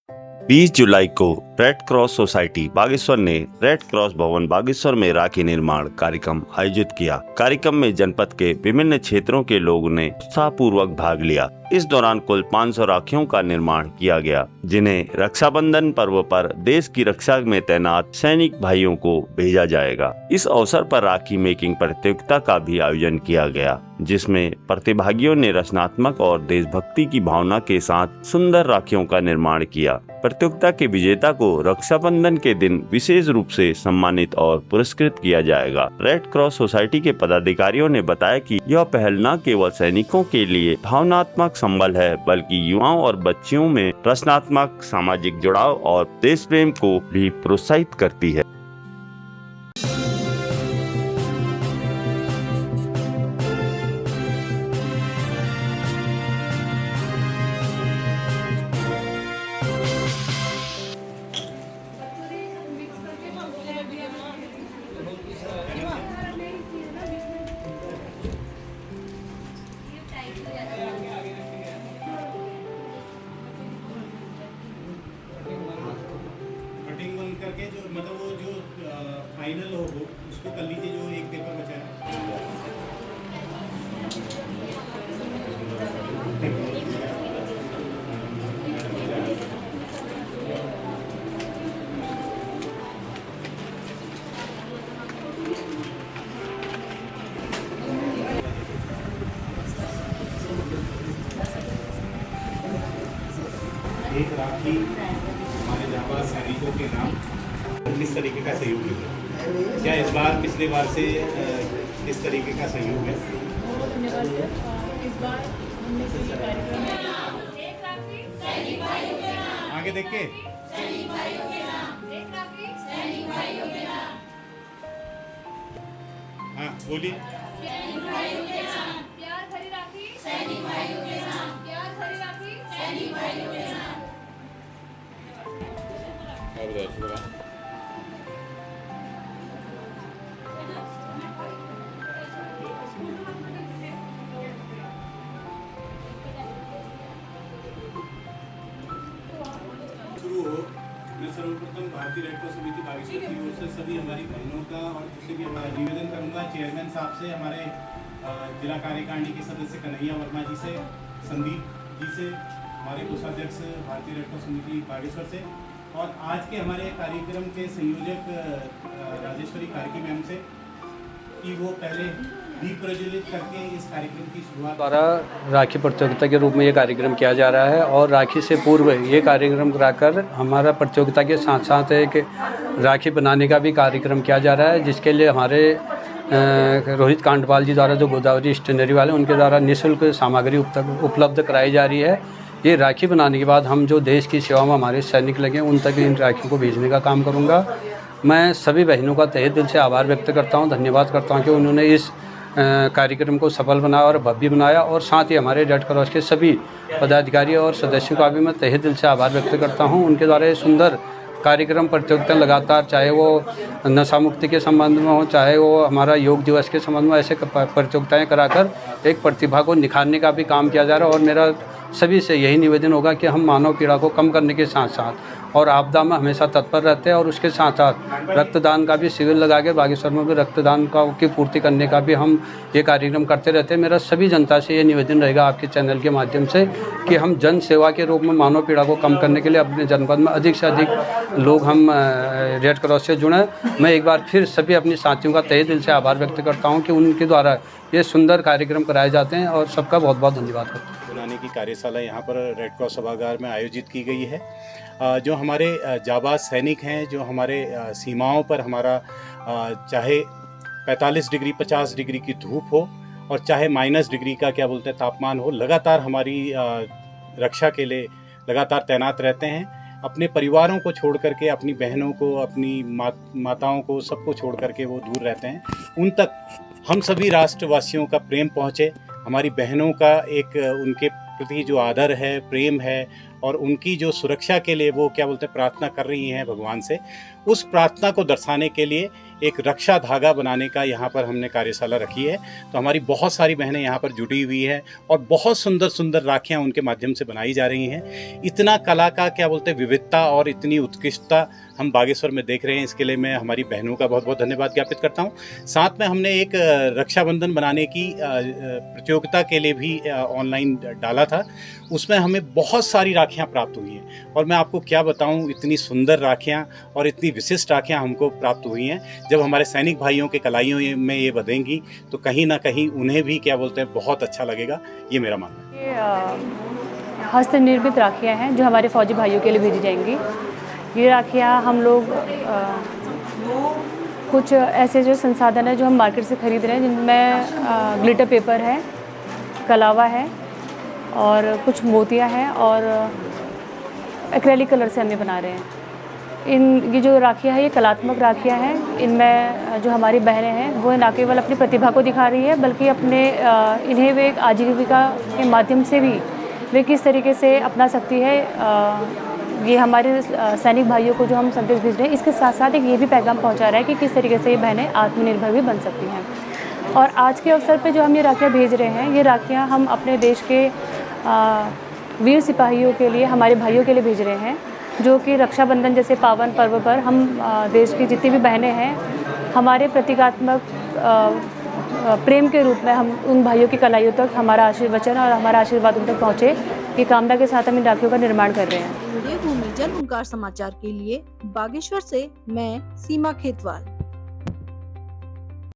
20 जुलाई को red cross society Bageshwar ने red cross भवन बागेश्वर में राखी निर्माण कार्यक्रम आयोजित किया। कार्यक्रम में जनपद के विभिन्न क्षेत्रों के लोगों ने उत्साहपूर्वक भाग लिया। इस दौरान कुल 500 राखियों का निर्माण किया गया, जिन्हें रक्षाबंधन पर्व पर देश की रक्षा में तैनात सैनिक भाइयों को भेजा जाएगा। इस अवसर पर राखी मेकिंग प्रतियोगिता का भी आयोजन किया गया, जिसमें प्रतिभागियों ने रचनात्मक और देशभक्ति की भावना के साथ सुंदर राखियों का निर्माण किया। प्रतियोगिता के विजेता को रक्षाबंधन के दिन विशेष रूप से सम्मानित और पुरस्कृत किया जाएगा। रेड क्रॉस सोसाइटी के पदाधिकारियों ने बताया कि यह पहल न केवल सैनिकों के लिए भावनात्मक संबल है, बल्कि युवाओं और बच्चियों में रचनात्मक सामाजिक जुड़ाव और देश प्रेम को भी प्रोत्साहित करती है। कटिंग बंद करके जो मतलब वो जो फाइनल हो उसको कर लीजिए, जो एक पेपर बचा है। एक राखी हमारे जाबाज सैनिकों के नाम किस तरीके का सहयोग है? क्या इस बार पिछले बार से किस तरीके का सहयोग है? इस बार हमने किसी कार्यक्रम में एक राखी सैनिक भाइयों के नाम, आगे देख के सैनिक भाइयों के नाम, एक राखी सैनिक भाइयों के नाम, हाँ बोलिए। सैनिक भाइयों के नाम, प्यार भरी राखी सैनिक भाइयों के नाम, प्यार भरी राखी सैनिक भाइयों के नाम। शुरू हो, मैं सर्वप्रथम भारतीय रेड क्रॉस समिति बागेश्वर की ओर से सभी हमारी बहनों का और जिससे भी हमारा निवेदन करूंगा चेयरमैन साहब से, हमारे जिला कार्यकारिणी के सदस्य कन्हैया वर्मा जी से, संदीप जी से, हमारे कोषाध्यक्ष भारतीय रेड क्रॉस समिति बागेश्वर से, और आज के हमारे कार्यक्रम के संयोजक राजेश्वरी कार्की मैम से, कि वो पहले दीप प्रज्वलित करके इस कार्यक्रम की शुरुआत। द्वारा राखी प्रतियोगिता के रूप में ये कार्यक्रम किया जा रहा है और राखी से पूर्व ये कार्यक्रम कराकर हमारा प्रतियोगिता के साथ साथ एक राखी बनाने का भी कार्यक्रम किया जा रहा है, जिसके लिए हमारे रोहित कांडपाल जी द्वारा, जो गोदावरी स्टेशनरी वाले, उनके द्वारा निःशुल्क सामग्री उपलब्ध कराई जा रही है। ये राखी बनाने के बाद हम जो देश की सेवा में हमारे सैनिक लगे उन तक इन राखियों को भेजने का काम करूँगा। मैं सभी बहनों का तहे दिल से आभार व्यक्त करता हूँ, धन्यवाद करता हूँ कि उन्होंने इस कार्यक्रम को सफल बनाया और भव्य बनाया, और साथ ही हमारे रेड क्रॉस के सभी पदाधिकारी और सदस्यों का भी मैं तहे दिल से आभार व्यक्त करता हूँ। उनके द्वारा ये सुंदर कार्यक्रम प्रतियोगिता लगातार, चाहे वो नशा मुक्ति के संबंध में हो, चाहे वो हमारा योग दिवस के संबंध में, ऐसे प्रतियोगिताएं कराकर एक प्रतिभा को निखारने का भी काम किया जा रहा है। और मेरा सभी से यही निवेदन होगा कि हम मानव पीड़ा को कम करने के साथ साथ और आपदा में हमेशा तत्पर रहते हैं, और उसके साथ साथ रक्तदान का भी शिविर लगा के बागेश्वर में भी रक्तदान की पूर्ति करने का भी हम ये कार्यक्रम करते रहते हैं। मेरा सभी जनता से ये निवेदन रहेगा आपके चैनल के माध्यम से कि हम जन सेवा के रूप में मानव पीड़ा को कम करने के लिए अपने जनपद में अधिक से अधिक लोग हम रेड क्रॉस से जुड़ें। मैं एक बार फिर सभी अपने साथियों का तहे दिल से आभार व्यक्त करता हूँ कि उनके द्वारा ये सुंदर कार्यक्रम कराए जाते हैं, और सबका बहुत बहुत धन्यवाद करता हूँ। बनाने की कार्यशाला यहाँ पर रेड क्रॉस सभागार में आयोजित की गई है। जो हमारे जाबाज सैनिक हैं, जो हमारे सीमाओं पर हमारा चाहे 45 डिग्री 50 डिग्री की धूप हो और चाहे माइनस डिग्री का क्या बोलते हैं तापमान हो, लगातार हमारी रक्षा के लिए लगातार तैनात रहते हैं। अपने परिवारों को छोड़ करके, अपनी बहनों को, अपनी माताओं को, सबको छोड़ करके वो दूर रहते हैं। उन तक हम सभी राष्ट्रवासियों का प्रेम पहुँचे, हमारी बहनों का एक उनके प्रति जो आदर है, प्रेम है, और उनकी जो सुरक्षा के लिए वो क्या बोलते हैं प्रार्थना कर रही हैं भगवान से, उस प्रार्थना को दर्शाने के लिए एक रक्षा धागा बनाने का यहाँ पर हमने कार्यशाला रखी है। तो हमारी बहुत सारी बहनें यहाँ पर जुटी हुई हैं और बहुत सुंदर सुंदर राखियाँ उनके माध्यम से बनाई जा रही हैं। इतना कला का क्या बोलते हैं विविधता और इतनी उत्कृष्टता हम बागेश्वर में देख रहे हैं, इसके लिए मैं हमारी बहनों का बहुत बहुत धन्यवाद ज्ञापित करता हूँ। साथ में हमने एक रक्षाबंधन बनाने की प्रतियोगिता के लिए भी ऑनलाइन डाला था, उसमें हमें बहुत सारी राखियाँ प्राप्त हुई हैं और मैं आपको क्या बताऊँ, इतनी सुंदर राखियाँ और इतनी विशिष्ट राखियाँ हमको प्राप्त हुई हैं। जब हमारे सैनिक भाइयों के कलाइयों में ये बंधेंगी तो कहीं ना कहीं उन्हें भी क्या बोलते हैं बहुत अच्छा लगेगा, ये मेरा मानना है। ये हस्त निर्मित राखियाँ हैं जो हमारे फौजी भाइयों के लिए भेजी जाएंगी। ये राखियाँ हम लोग कुछ ऐसे जो संसाधन है जो हम मार्केट से ख़रीद रहे हैं, जिनमें ग्लिटर पेपर है, कलावा है और कुछ मोतियाँ हैं और एक्रेलिक कलर से हम ये बना रहे हैं। ये जो राखियाँ हैं ये कलात्मक राखियाँ हैं। इनमें जो हमारी बहनें हैं वो न केवल अपनी प्रतिभा को दिखा रही है बल्कि अपने इन्हें वे एक आजीविका के माध्यम से भी वे किस तरीके से अपना सकती है। ये हमारे सैनिक भाइयों को जो हम संदेश भेज रहे हैं, इसके साथ साथ एक ये भी पैगाम पहुंचा रहा है कि किस तरीके से ये बहनें आत्मनिर्भर भी बन सकती हैं। और आज के अवसर पे जो हम ये राखियाँ भेज रहे हैं, ये राखियाँ हम अपने देश के वीर सिपाहियों के लिए, हमारे भाइयों के लिए भेज रहे हैं, जो कि रक्षाबंधन जैसे पावन पर्व पर हम देश की जितनी भी बहनें हैं, हमारे प्रतीकात्मक प्रेम के रूप में हम उन भाइयों की कलाइयों तक हमारा आशीर्वचन और हमारा आशीर्वाद उन तक पहुँचे, ये कामना के साथ हम इन राखियों का निर्माण कर रहे हैं। देवभूमि जन हुंकार समाचार के लिए बागेश्वर से मैं सीमा खेतवाल।